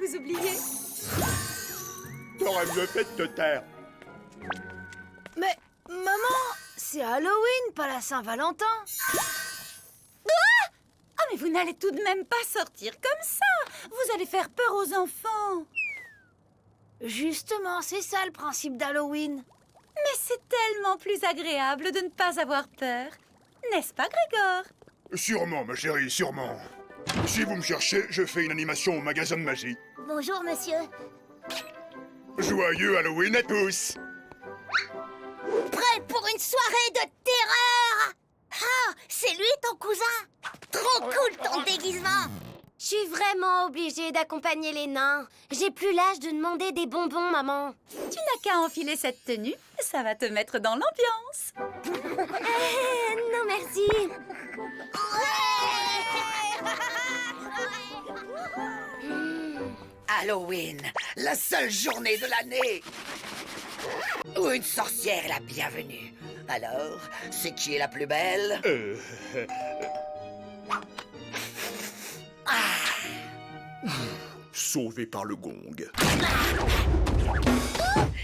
vous oublier. T'aurais mieux fait de te taire. Mais, maman, c'est Halloween, pas la Saint-Valentin. Ah, mais vous n'allez tout de même pas sortir comme ça. Vous allez faire peur aux enfants. Justement, c'est ça le principe d'Halloween. Mais c'est tellement plus agréable de ne pas avoir peur. N'est-ce pas, Grégor? Sûrement, ma chérie, sûrement. Si vous me cherchez, je fais une animation au magasin de magie. Bonjour, monsieur. Joyeux Halloween à tous! Prêt pour une soirée de terreur? Ah, c'est lui ton cousin? Trop cool ton déguisement! Je suis vraiment obligée d'accompagner les nains. J'ai plus l'âge de demander des bonbons, maman. Tu n'as qu'à enfiler cette tenue. Ça va te mettre dans l'ambiance. Non, merci. Halloween, la seule journée de l'année où une sorcière est la bienvenue. Alors, c'est qui est la plus belle? Sauvé par le gong.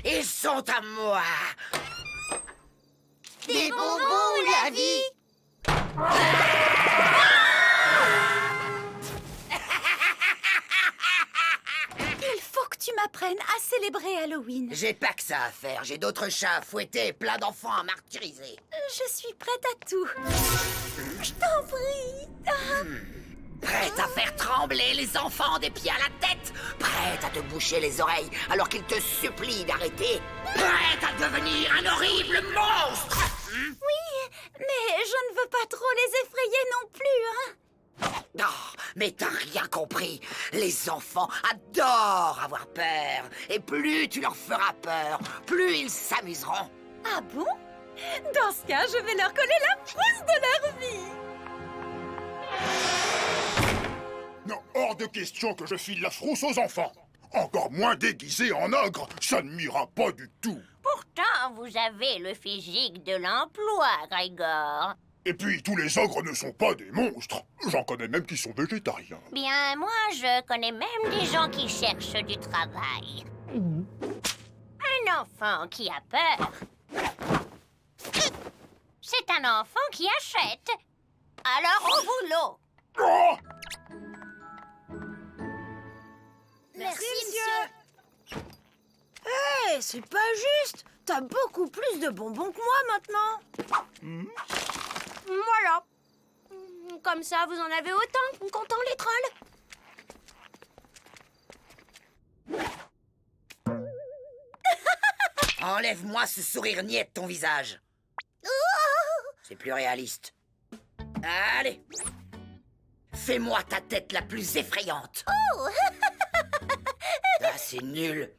Ils sont à moi. Des bonbons, la vie! Il faut que tu m'apprennes à célébrer Halloween. J'ai pas que ça à faire. J'ai d'autres chats à fouetter et plein d'enfants à martyriser. Je suis prête à tout. Je t'en prie. Prête à faire trembler les enfants des pieds à la tête. Prête à te boucher les oreilles alors qu'ils te supplient d'arrêter. Prête à devenir un horrible monstre. Mais je ne veux pas trop les effrayer non plus, hein. Oh, mais t'as rien compris. Les enfants adorent avoir peur. Et plus tu leur feras peur, plus ils s'amuseront. Ah bon? Dans ce cas, je vais leur coller la frousse de leur vie. Non, hors de question que je file la frousse aux enfants. Encore moins déguisé en ogre, ça ne m'ira pas du tout. Pourtant, vous avez le physique de l'emploi, Grégor. Et puis, tous les ogres ne sont pas des monstres. J'en connais même qui sont végétariens. Bien, moi, je connais même des gens qui cherchent du travail. Un enfant qui a peur, c'est un enfant qui achète. Alors, au boulot. Oh! Merci, monsieur. Hé, c'est pas juste. T'as beaucoup plus de bonbons que moi maintenant. Voilà. Comme ça, vous en avez autant, content les trolls. Enlève-moi ce sourire niais de ton visage. C'est plus réaliste. Allez. Fais-moi ta tête la plus effrayante. Ah, c'est nul.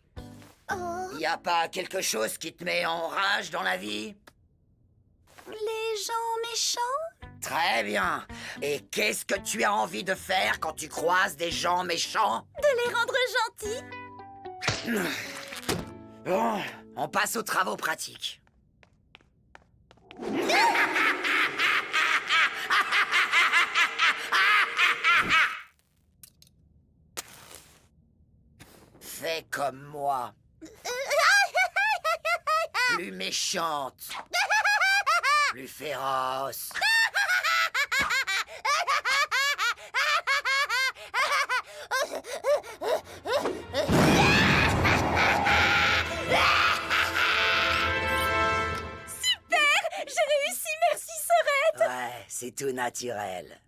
Y a pas quelque chose qui te met en rage dans la vie? Les gens méchants? Très bien. Et qu'est-ce que tu as envie de faire quand tu croises des gens méchants? De les rendre gentils? Bon, on passe aux travaux pratiques. Fais comme moi. Plus méchante. Plus féroce. J'ai réussi, merci, Sorette. Ouais, c'est tout naturel.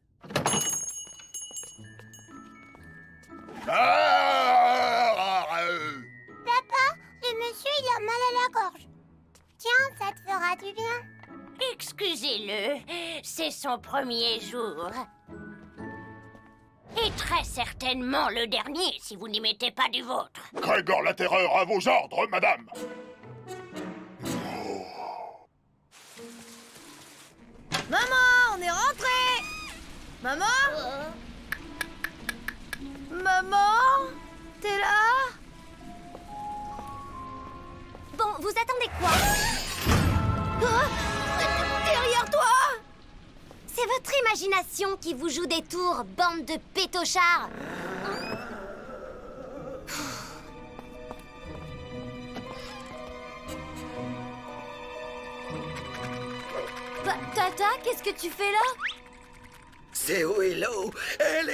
Le monsieur, il a mal à la gorge. Tiens, ça te fera du bien. Excusez-le, c'est son premier jour. Et très certainement le dernier, si vous n'y mettez pas du vôtre. Grégor la Terreur à vos ordres, madame. Maman, on est rentré. Maman? Maman? T'es là? Bon, vous attendez quoi? Derrière toi? C'est votre imagination qui vous joue des tours, bande de pétochards. Tata, qu'est-ce que tu fais là? C'est Willow. Elle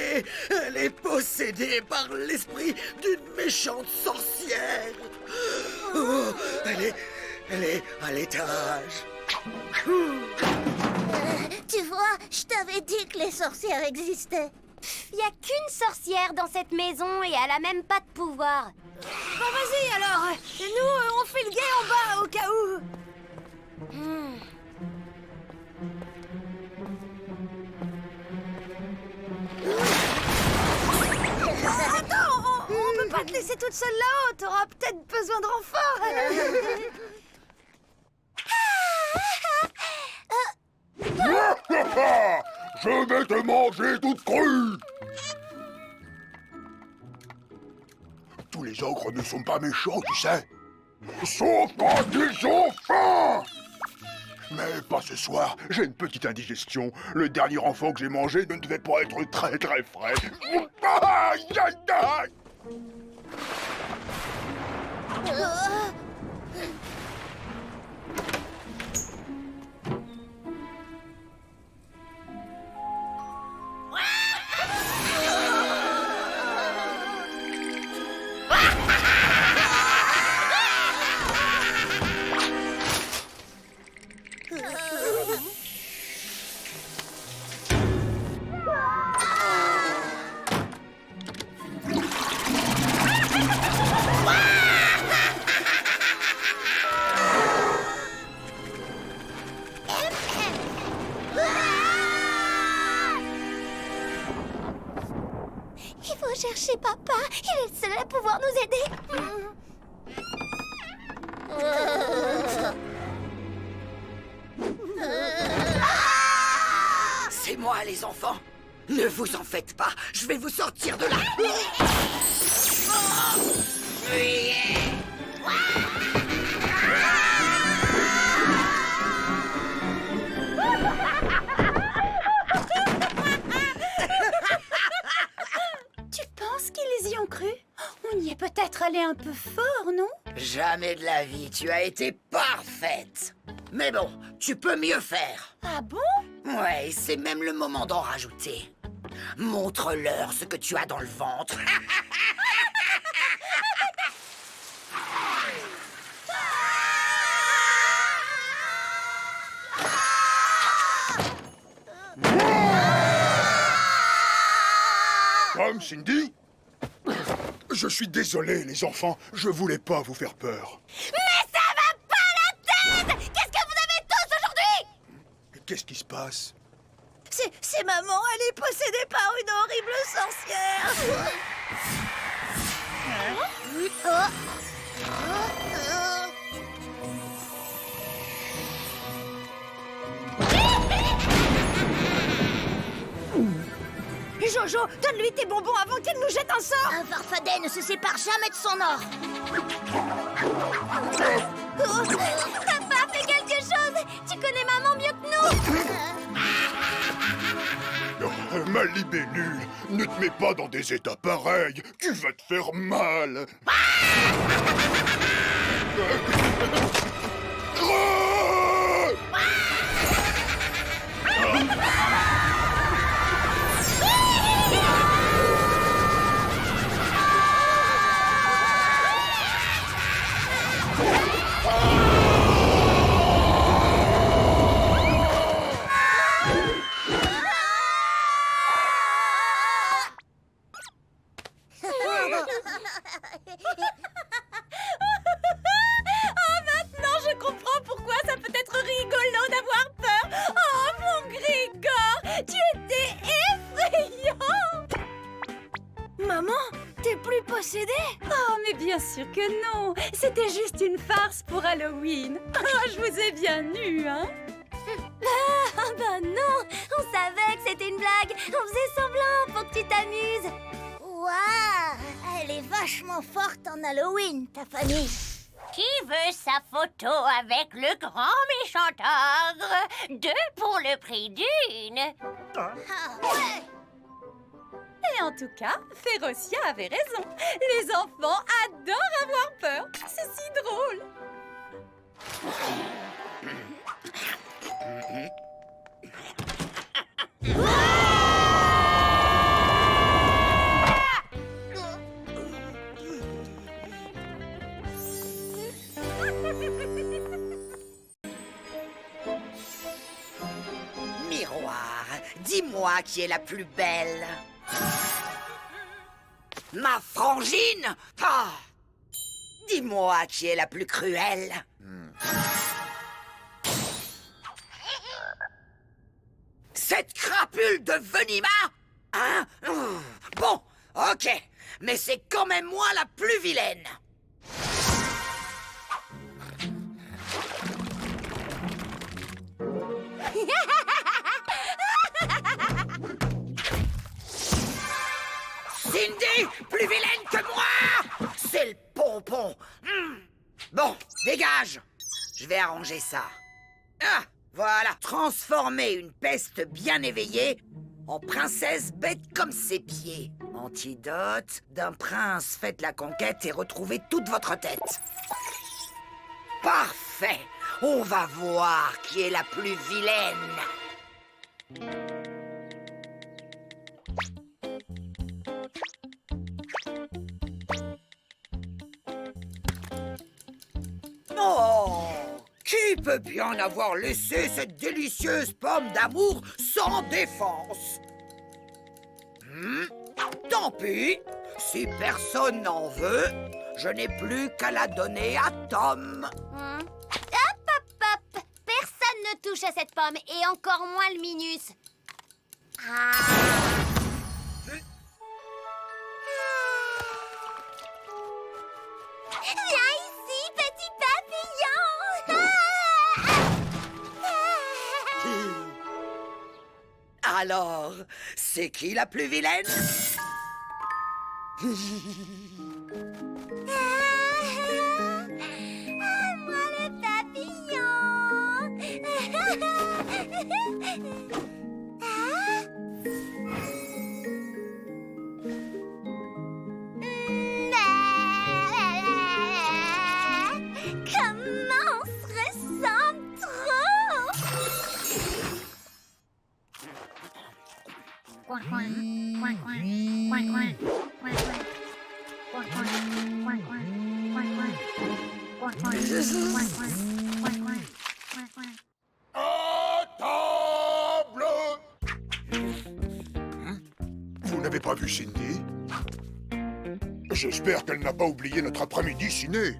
est possédée par l'esprit d'une méchante sorcière. Oh, elle est à l'étage. Tu vois, je t'avais dit que les sorcières existaient. Il y a qu'une sorcière dans cette maison et elle a même pas de pouvoir. Bon, vas-y alors. Nous, on fait le guet en bas au cas où. Attends, on peut pas te laisser toute seule là-haut. T'auras peut-être besoin de renfort. Je vais te manger toute crue! Tous les ogres ne sont pas méchants, tu sais. Sauf quand ils ont faim! Mais pas ce soir, j'ai une petite indigestion. Le dernier enfant que j'ai mangé ne devait pas être très très frais. Aïe, aïe, aïe! Il faut chercher papa. Il est le seul à pouvoir nous aider. C'est moi, les enfants. Ne vous en faites pas. Je vais vous sortir de là. Tu penses qu'ils y ont cru? On y est peut-être allé un peu fort, non? Jamais de la vie, tu as été parfaite. Mais bon, tu peux mieux faire. Ah bon? Ouais, c'est même le moment d'en rajouter. Montre-leur ce que tu as dans le ventre. Tom, Cindy? Je suis désolé, les enfants. Je voulais pas vous faire peur. Mais ça va pas la tête! Qu'est-ce que vous avez tous aujourd'hui? Qu'est-ce qui se passe? C'est maman, elle est possédée par une horrible sorcière. Jojo, donne-lui tes bonbons avant qu'elle nous jette un sort. Un farfadet ne se sépare jamais de son or. Papa, fais quelque chose! Tu connais maman mieux que nous! Oh, ma libellule, ne te mets pas dans des états pareils. Tu vas te faire mal. Maintenant, je comprends pourquoi ça peut être rigolo d'avoir peur. Oh, mon Grégor, tu étais effrayant. Maman, t'es plus possédée? Oh, mais bien sûr que non. C'était juste une farce pour Halloween. Ah, je vous ai bien eu, hein. Ah bah non! On savait que c'était une blague! On faisait semblant pour que tu t'amuses! Waouh! Elle est vachement forte en Halloween, ta famille. Qui veut sa photo avec le grand méchant ogre? 2 pour le prix d'une. Et en tout cas, Férocia avait raison. Les enfants adorent avoir peur. C'est si drôle. Dis-moi qui est la plus belle. Ma frangine? Ah! Dis-moi qui est la plus cruelle. Cette crapule de Venima? Hein? Bon, ok. Mais c'est quand même moi la plus vilaine. Cindy, plus vilaine que moi! C'est le pompon. Bon, dégage. Je vais arranger ça. Ah, voilà. Transformer une peste bien éveillée en princesse bête comme ses pieds. Antidote d'un prince, faites la conquête et retrouvez toute votre tête. Parfait. On va voir qui est la plus vilaine. Oh! Qui peut bien avoir laissé cette délicieuse pomme d'amour sans défense? Tant pis. Si personne n'en veut, je n'ai plus qu'à la donner à Tom. Hop, hop, hop! Personne ne touche à cette pomme, et encore moins le Minus. Viens ici, petit papillon! Alors, c'est qui la plus vilaine? Moi le papillon! Comment on se ressemble trop! À table! Vous n'avez pas vu Cindy? J'espère qu'elle n'a pas oublié notre après-midi ciné.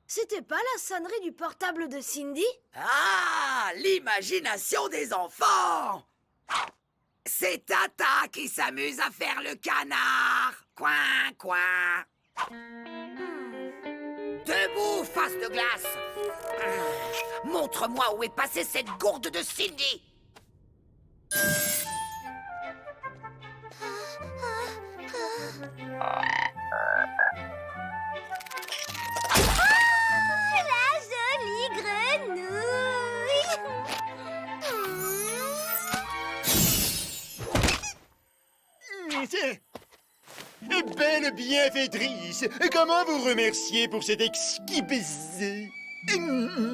C'était pas la sonnerie du portable de Cindy? Ah, l'imagination des enfants! C'est Tata qui s'amuse à faire le canard. Coin, coin. Debout, face de glace. Montre-moi où est passée cette gourde de Cindy. La jolie grenouille! Belle bienfaitrice, comment vous remercier pour cet exquis baiser?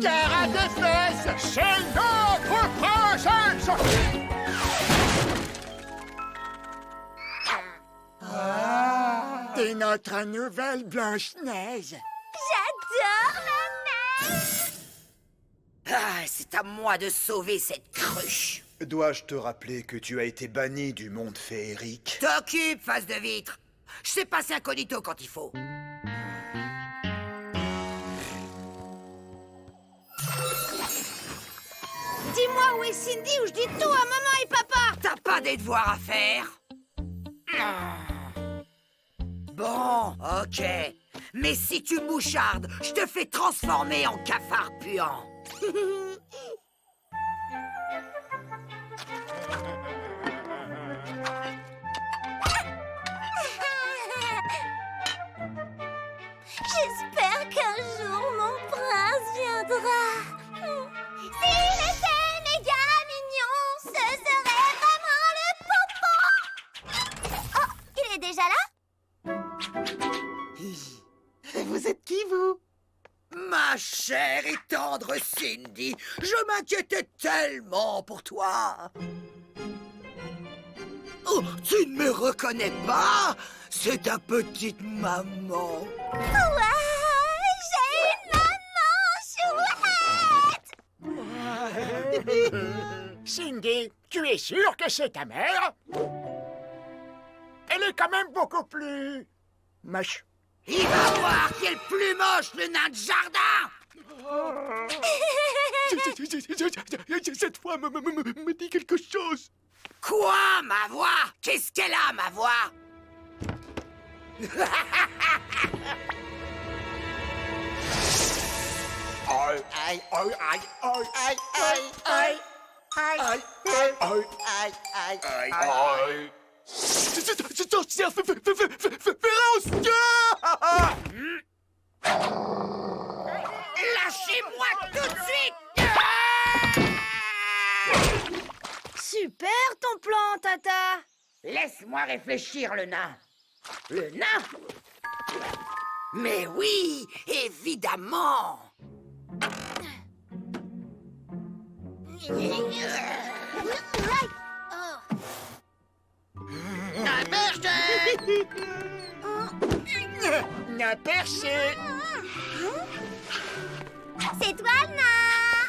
Cara de fesses, c'est notre princesse! T'es notre nouvelle Blanche-Neige. J'adore la neige! Ah, c'est à moi de sauver cette cruche. Dois-je te rappeler que tu as été banni du monde féerique? T'occupe, face de vitre. Je sais passer incognito quand il faut. Dis-moi où est Cindy ou je dis tout à maman et papa! T'as pas des devoirs à faire? Bon, ok. Mais si tu mouchardes, je te fais transformer en cafard puant. J'espère qu'un jour mon prince viendra. S'il était méga mignon, ce serait vraiment le pompon. Oh, il est déjà là? Vous êtes qui, vous? Ma chère et tendre Cindy, je m'inquiétais tellement pour toi. Oh, tu ne me reconnais pas? C'est ta petite maman. Ouais, j'ai une maman! Cindy, tu es sûr que c'est ta mère? Elle est quand même beaucoup plus... moche. Il va voir qui est le plus moche, le nain de jardin! Cette fois me dit quelque chose. Quoi, ma voix? Qu'est-ce qu'elle a, ma voix? Aïe, Aïe, aïe, aïe, aïe, aïe, aïe, aïe, aïe, aïe, aïe, aïe, aïe, aïe, aïe. C'est sorcière féroce! Lâchez-moi tout de suite! Super ton plan, Tata. Laisse-moi réfléchir, le nain. Le nain? Mais oui, évidemment! Un perché! N'a perché. C'est toi, nain.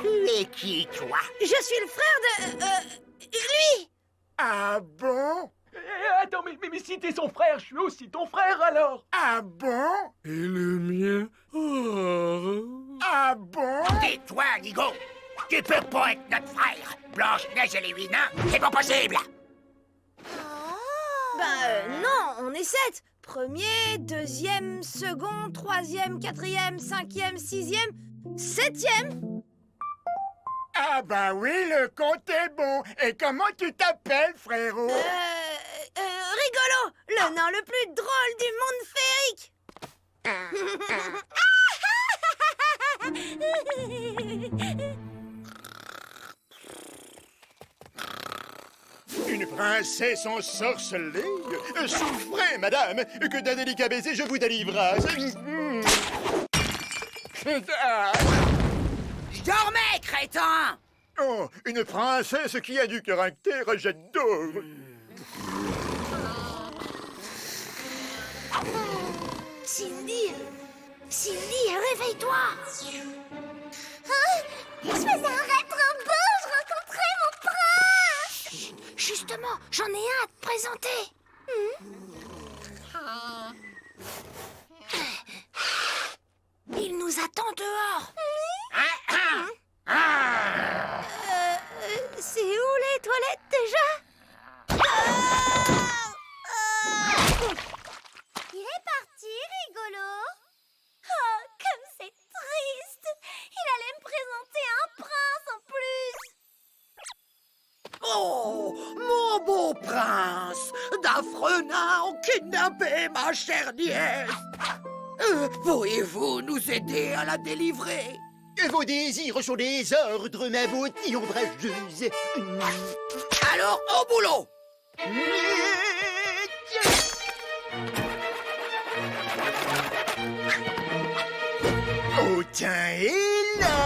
Tu es qui, toi? Je suis le frère de... lui. Ah bon? Attends, mais si t'es son frère, je suis aussi ton frère alors. Ah bon? Et le mien? Oh. Ah bon? Tais-toi, Nigo! Tu peux pas être notre frère! Blanche-Neige et les 8 nains, c'est pas possible! Non, on est 7. Premier, deuxième, second, troisième, quatrième, cinquième, sixième, septième. Ah bah oui, le compte est bon. Et comment tu t'appelles, frérot? Rigolo, le nain le plus drôle du monde féerique. Une princesse ensorcelée? Souffrez, madame, que d'un délicat baiser je vous délivrasse. Je dormais, crétin! Oh, une princesse qui a du caractère, j'adore. Cindy, réveille-toi. Je faisais un rêve trop beau, je rencontrais mon prince. Justement, j'en ai un à te présenter. Il nous attend dehors. C'est où les toilettes déjà? Il est parti, rigolo. Oh, comme c'est triste. Il allait me présenter un prince en plus. Oh, mon beau prince! D'affreux nains ont kidnappé ma chère nièce! Pourriez-vous nous aider à la délivrer? Vos désirs sont des ordres, ma beauté ombrageuse. Alors, au boulot! Au teint et là.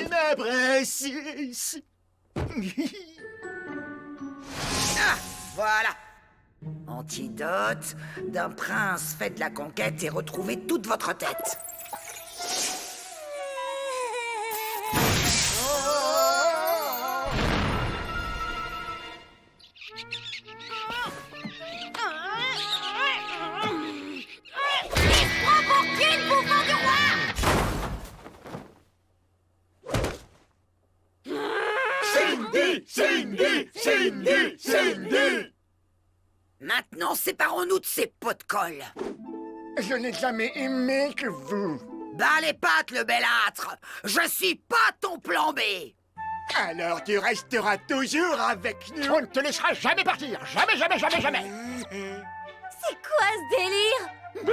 Ma princesse. Ah, voilà! Antidote d'un prince fait de la conquête et retrouver toute votre tête. Prends pour qui le bouffon du roi? Cindy! Maintenant, séparons-nous de ces pots de colle. Je n'ai jamais aimé que vous. Bas les pattes, le belâtre! Je suis pas ton plan B! Alors tu resteras toujours avec nous. On ne te laissera jamais partir. Jamais, jamais, jamais, jamais. C'est quoi ce délire?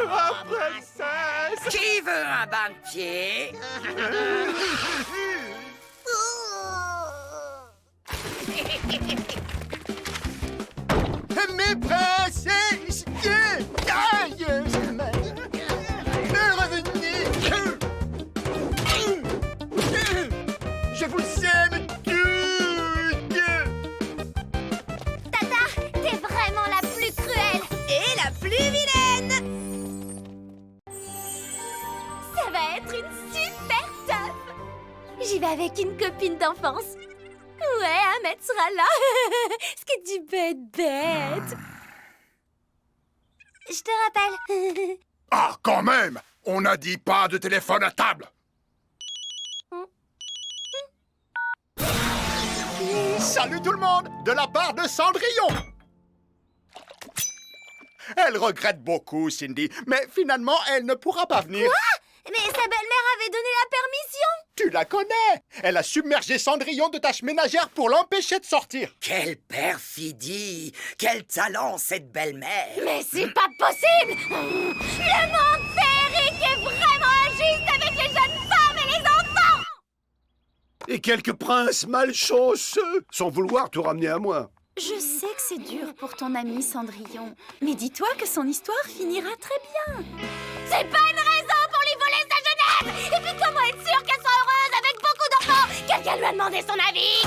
Ma princesse. Qui veut un bain de pied? Mes princesses! Aïe, j'ai mal. Revenez! Je vous aime toutes! Tata, t'es vraiment la plus cruelle. Et la plus vilaine. Ça va être une super teuf. J'y vais avec une copine d'enfance. Ouais, Ahmed sera là. Ce qui est du bête. Je te rappelle. Ah, quand même! On n'a dit pas de téléphone à table! Salut tout le monde! De la part de Cendrillon! Elle regrette beaucoup, Cindy, mais finalement, elle ne pourra pas venir. Mais sa belle-mère avait donné la permission. Tu la connais! Elle a submergé Cendrillon de tâches ménagères pour l'empêcher de sortir. Quelle perfidie! Quel talent, cette belle-mère! Mais c'est pas possible. Le monde féerique est vraiment injuste avec les jeunes femmes et les enfants. Et quelques princes malchanceux, sans vouloir tout ramener à moi. Je sais que c'est dur pour ton ami Cendrillon, mais dis-toi que son histoire finira très bien. C'est pas une raison pour lui voler sa jeunesse. Et puis comment être sûr qu'elle soit heureuse avec beaucoup d'enfants? Quelqu'un lui a demandé son avis.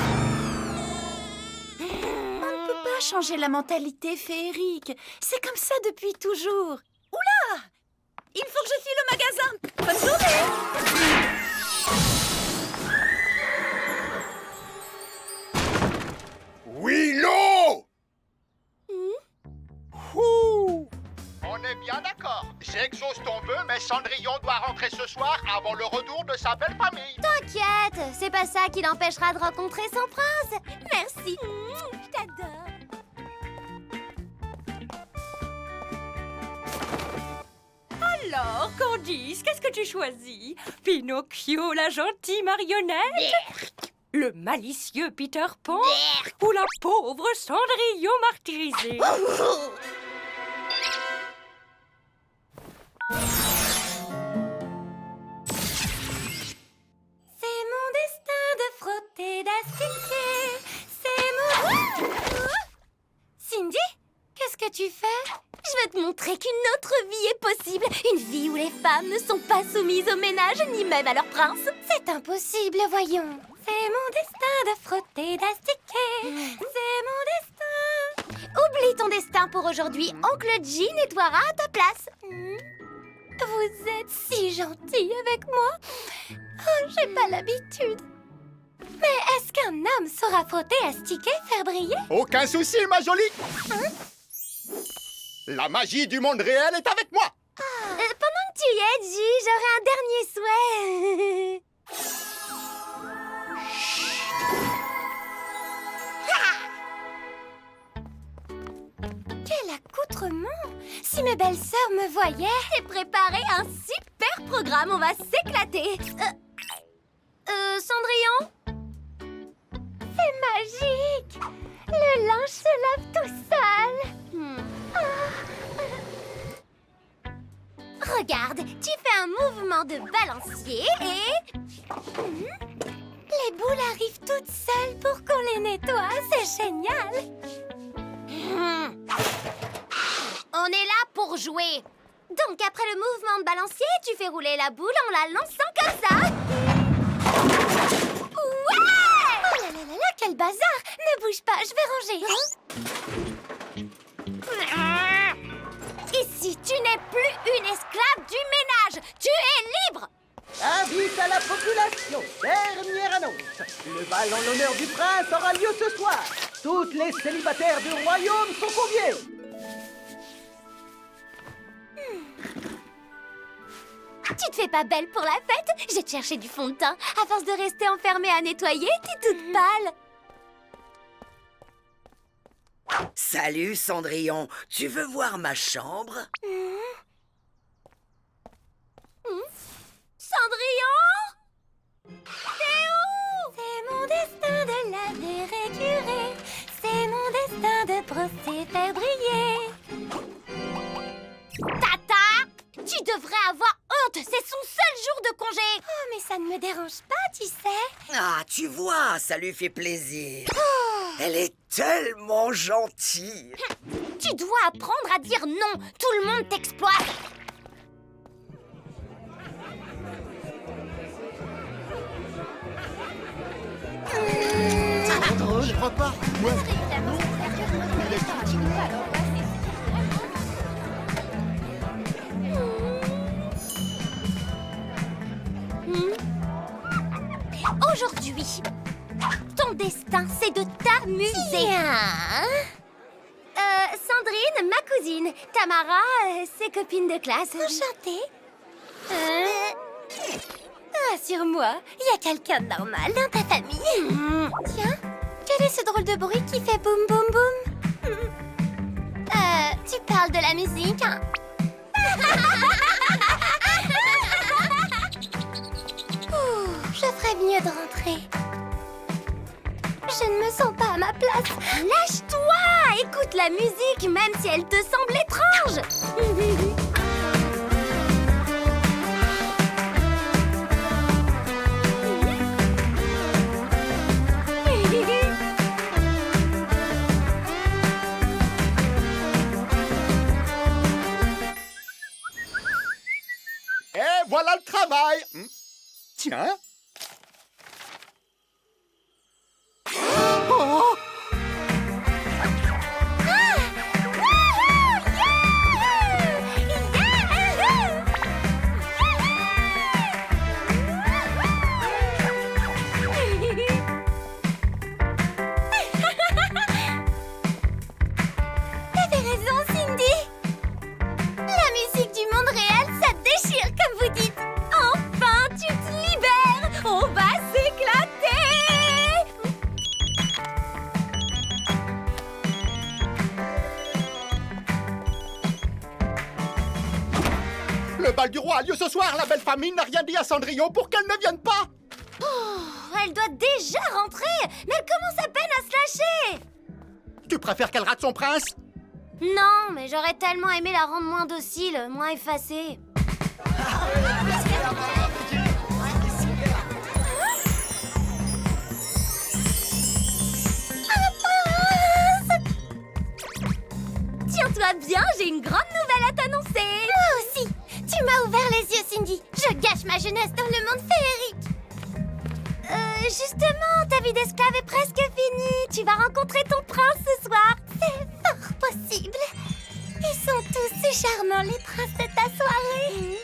On ne peut pas changer la mentalité féerique. C'est comme ça depuis toujours. Oula! Il faut que je file au magasin. Bonne journée. Willow! Ouh. On est bien d'accord. J'exauce ton vœu, mais Cendrillon doit rentrer ce soir avant le retour de sa belle famille. T'inquiète, c'est pas ça qui l'empêchera de rencontrer son prince. Merci. Je t'adore. Alors, Candice, qu'est-ce que tu choisis? Pinocchio, la gentille marionnette? Le malicieux Peter Pan? Ou la pauvre Cendrillon martyrisée? C'est mon destin de frotter, d'astiquer. C'est mon... Cindy, qu'est-ce que tu fais? Je veux te montrer qu'une autre vie est possible. Une vie où les femmes ne sont pas soumises au ménage, ni même à leur prince. C'est impossible, voyons. C'est mon destin de frotter, d'astiquer. C'est mon destin. Oublie ton destin pour aujourd'hui. Oncle G nettoiera à ta place. Vous êtes si gentil avec moi. Oh, j'ai pas l'habitude. Mais est-ce qu'un homme saura frotter, astiquer, faire briller? Aucun souci, ma jolie. La magie du monde réel est avec moi. Pendant que tu y es, G, j'aurai un dernier souhait. Quel accoutrement! Si mes belles-sœurs me voyaient, J'ai préparé un super programme, on va s'éclater. Cendrillon? c'est magique! Le linge se lave tout seul. Regarde, tu fais un mouvement de balancier et... Les boules arrivent toutes seules pour qu'on les nettoie, c'est génial! On est là pour jouer. Donc, après le mouvement de balancier, tu fais rouler la boule en la lançant comme ça. Ouais! Oh là là là là, quel bazar! Ne bouge pas, je vais ranger. Ici, tu n'es plus une esclave du ménage. Tu es libre. Invite à la population, dernière annonce. Le bal en l'honneur du prince aura lieu ce soir. Toutes les célibataires du royaume sont conviées. Tu te fais pas belle pour la fête? Je vais te chercher du fond de teint. À force de rester enfermée à nettoyer, t'es toute pâle. Salut, Cendrillon. Tu veux voir ma chambre? Cendrillon? T'es où? C'est mon destin de laver, récurer. C'est mon destin de brosser, faire briller. Tata, tu devrais avoir honte. C'est son seul jour de congé. Oh, mais ça ne me dérange pas, tu sais. Ah, tu vois, ça lui fait plaisir. Oh, Elle est tellement gentille. Tu dois apprendre à dire non. Tout le monde t'exploite. Je crois pas. Ouais. Aujourd'hui, ton destin, c'est de t'amuser. Sandrine, ma cousine. Tamara, ses copines de classe. Enchantée. Rassure-moi, il y a quelqu'un de normal dans ta famille. Tiens, quel est ce drôle de bruit qui fait boum boum boum? Tu parles de la musique, hein? Je ferais mieux de rentrer. Je ne me sens pas à ma place. Lâche-toi! Écoute la musique, même si elle te semble étrange. Et voilà le travail. Tiens. Oh! T'avais raison, Cindy. La musique du monde réel, ça déchire, comme vous dites. Enfin, tu te libères. On va s'éclater. Le bal du roi a lieu ce soir. La belle famille n'a rien dit à Cendrillon pour qu'elle ne vienne pas. Elle doit déjà rentrer. Mais elle commence à peine à se lâcher. Tu préfères qu'elle rate son prince? Non, mais j'aurais tellement aimé la rendre moins docile, moins effacée. Tiens-toi bien, j'ai une grande nouvelle à t'annoncer. Moi aussi. Tu m'as ouvert les yeux, Cindy. Je gâche ma jeunesse dans le monde féerique. Justement, ta vie d'esclave est presque finie. Tu vas rencontrer ton prince ce soir. C'est fort possible. Ils sont tous si charmants, les princes de ta soirée.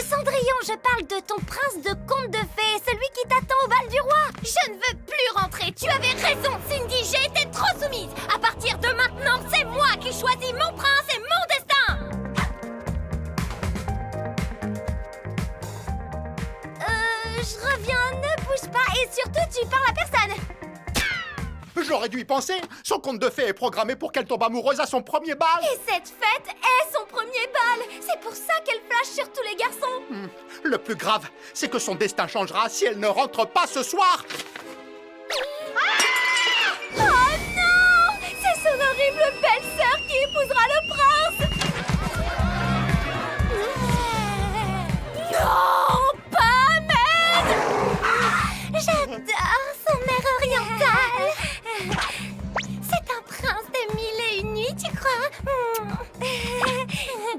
Cendrillon, je parle de ton prince de conte de fées, celui qui t'attend au bal du roi. Je ne veux plus rentrer. Tu avais raison, Cindy. J'ai été trop soumise. À partir de maintenant, c'est moi qui choisis mon prince et mon destin. Je reviens, ne bouge pas et surtout tu parles à personne. J'aurais dû y penser. Son conte de fées est programmé pour qu'elle tombe amoureuse à son premier bal. Et cette fête est son premier bal. C'est pour ça qu'elle flash sur tous les garçons. Le plus grave, c'est que son destin changera si elle ne rentre pas ce soir. Oh non! C'est son horrible belle-sœur qui épousera le prince. Non, pas Ahmed. J'adore son air oriental. C'est un prince de 1001 nuits, tu crois?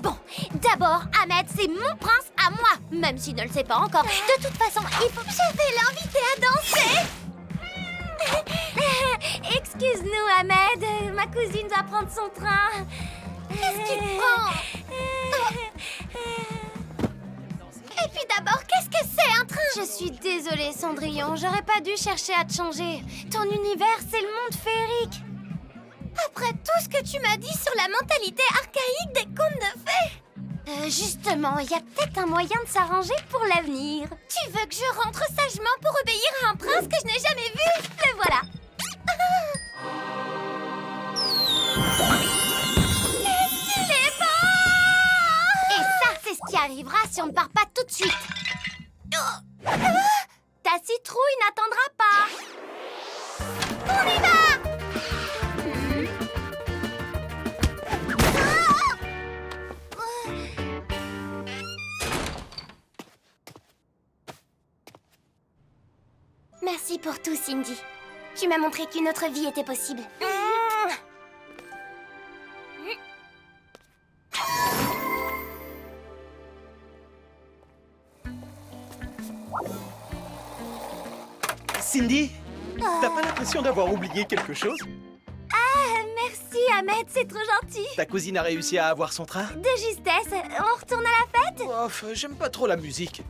Bon, d'abord, Ahmed, c'est mon prince à moi, même s'il ne le sait pas encore. De toute façon, il faut que je vais l'inviter à danser. Excuse-nous, Ahmed, ma cousine doit prendre son train. Qu'est-ce qu'il prend? Et puis d'abord, qu'est-ce que c'est un train? Je suis désolée, Cendrillon, j'aurais pas dû chercher à te changer. Ton univers, c'est le monde féerique. Après tout ce que tu m'as dit sur la mentalité archaïque des contes de fées. Justement, il y a peut-être un moyen de s'arranger pour l'avenir. Tu veux que je rentre sagement pour obéir à un prince que je n'ai jamais vu? Le voilà. Qu'est-ce qu'il est beau! Et ça, c'est ce qui arrivera si on ne part pas tout de suite. Ta citrouille n'attendra pas. On y va! Merci pour tout, Cindy. Tu m'as montré qu'une autre vie était possible. Cindy, t'as pas l'impression d'avoir oublié quelque chose? Ah, merci, Ahmed, c'est trop gentil. Ta cousine a réussi à avoir son train? De justesse, on retourne à la fête? Ouf, j'aime pas trop la musique.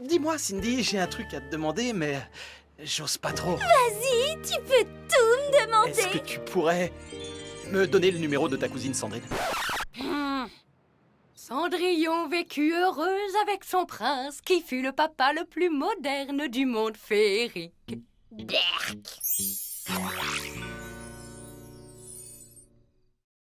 Dis-moi, Cindy, j'ai un truc à te demander, mais j'ose pas trop. Vas-y, tu peux tout me demander. Est-ce que tu pourrais me donner le numéro de ta cousine Sandrine? Cendrillon vécut heureuse avec son prince, qui fut le papa le plus moderne du monde féerique. Berk.